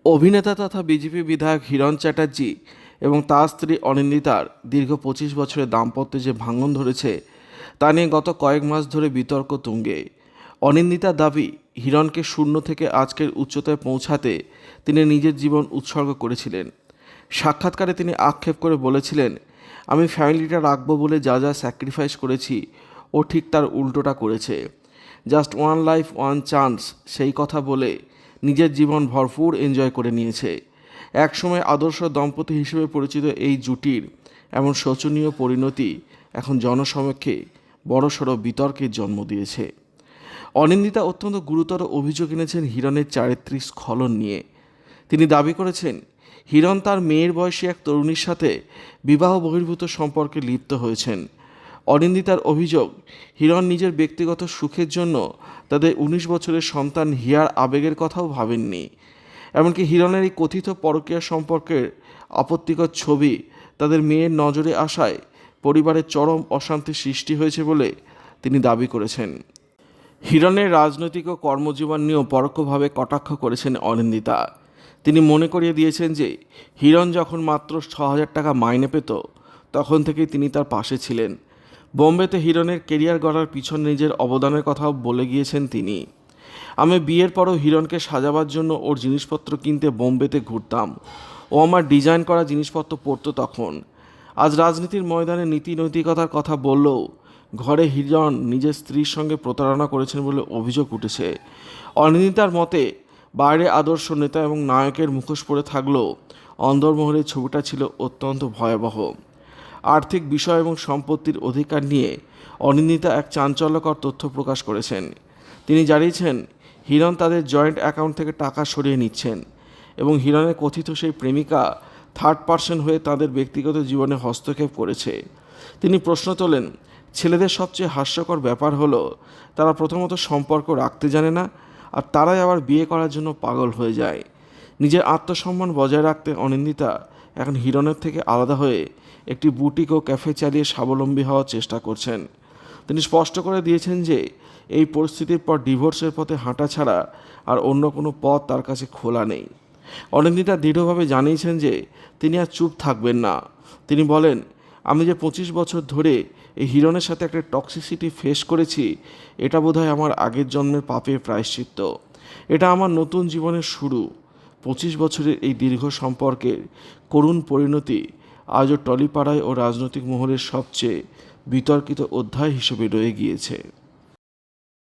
অভিনেতা তথা বিজেপি বিধায়ক হিরণ চ্যাটার্জি এবং তার স্ত্রী অনিন্দিতার দীর্ঘ 25 বছরের দাম্পত্যে যে ভাঙন ধরেছে তা নিয়ে গত কয়েক মাস ধরে বিতর্ক তুঙ্গে। অনিন্দিতার দাবি, হিরণকে শূন্য থেকে আজকের উচ্চতায় পৌঁছাতে তিনি নিজের জীবন উৎসর্গ করেছিলেন। সাক্ষাৎকারে তিনি আক্ষেপ করে বলেছিলেন, আমি ফ্যামিলিটা রাখবো বলে যা যা স্যাক্রিফাইস করেছি ও ঠিক তার উল্টোটা করেছে। Just one life one chance সেই কথা বলে নিজের জীবন ভরপুর এনজয় করে নিয়েছে। একসময় আদর্শ দম্পতি হিসেবে পরিচিত এই জুটির এমন শোচনীয় পরিণতি এখন জনসমক্ষে বড়সড় বিতর্কের জন্ম দিয়েছে। অনিন্দিতা অত্যন্ত গুরুতর অভিযোগ এনেছেন হিরণের চারিত্রিক স্খলন নিয়ে। তিনি দাবি করেছেন, হিরণ তার মেয়ের বয়সী এক তরুণীর সাথে বিবাহ বহির্ভূত সম্পর্কে লিপ্ত হয়েছেন। অনিন্দিতার অভিযোগ, হিরণ নিজের ব্যক্তিগত সুখের জন্য তাদের 19 বছরের সন্তান হিয়ার আবেগের কথাও ভাবেননি। এমনকি হিরণের এই কথিত পরকীয়া সম্পর্কের আপত্তিকর ছবি তাদের মেয়ের নজরে আসায় পরিবারের চরম অশান্তির সৃষ্টি হয়েছে বলে তিনি দাবি করেছেন। হিরণের রাজনৈতিক ও কর্মজীবন নিয়েও পরোক্ষভাবে কটাক্ষ করেছেন অনিন্দিতা। তিনি মনে করিয়ে দিয়েছেন যে হিরণ যখন মাত্র 6,000 টাকা মাইনে পেত তখন থেকেই তিনি তার পাশে ছিলেন। বোম্বেতে হিরণের কেরিয়ার গড়ার পিছনে নিজের অবদানের কথাও বলে গিয়েছেন তিনি। আমি বিয়ের পরও হিরণকে সাজাবার জন্য ওর জিনিসপত্র কিনতে বোম্বেতে ঘুরতাম। ও আমার ডিজাইন করা জিনিসপত্র পরতো তখন। আজ রাজনীতির ময়দানে নীতি নৈতিকতার কথা বললেও ঘরে হিরণ নিজের স্ত্রীর সঙ্গে প্রতারণা করেছেন বলে অভিযোগ উঠেছে। অনিন্দিতার মতে, বাইরে আদর্শ নেতা এবং নায়কের মুখোশ পরে থাকলেও অন্দরমহলের ছবিটা ছিল অত্যন্ত ভয়াবহ। আর্থিক বিষয় এবং সম্পত্তির অধিকার নিয়ে অনিন্দিতা এক চাঞ্চল্যকর তথ্য প্রকাশ করেছেন। তিনি জানিয়েছেন, হিরণ তাদের জয়েন্ট অ্যাকাউন্ট থেকে টাকা সরিয়ে নিচ্ছেন এবং হিরণের কথিত সেই প্রেমিকা থার্ড পার্সন হয়ে তাদের ব্যক্তিগত জীবনে হস্তক্ষেপ করেছে। তিনি প্রশ্ন তোলেন, ছেলেদের সবচেয়ে হাস্যকর ব্যাপার হলো তারা প্রথমত সম্পর্ক রাখতে জানে না, আর তারাই আবার বিয়ে করার জন্য পাগল হয়ে যায়। নিজের আত্মসম্মান বজায় রাখতে অনিন্দিতা এখন হিরণের থেকে আলাদা হয়ে একটি বুটিক ও ক্যাফে চালিয়ে স্বাবলম্বী হওয়ার চেষ্টা করছেন। তিনি স্পষ্ট করে দিয়েছেন যে এই পরিস্থিতির পর ডিভোর্সের পথে হাঁটা ছাড়া আর অন্য কোনো পথ তার কাছে খোলা নেই। অনিন্দিতা দৃঢ়ভাবে জানিয়েছেন যে তিনি আর চুপ থাকবেন না। তিনি বলেন, আমি যে 25 বছর ধরে এই হিরণের সাথে একটা টক্সিসিটি ফেস করেছি, এটা বোধহয় আমার আগের জন্মের পাপের প্রায়শ্চিত্ত। এটা আমার নতুন জীবনের শুরু। 25 বছরের এই দীর্ঘ সম্পর্কের করুণ পরিণতি আজও টলিপাড়ায় ও রাজনৈতিক মহলের সবচেয়ে বিতর্কিত অধ্যায় হিসেবে রয়ে গিয়েছে।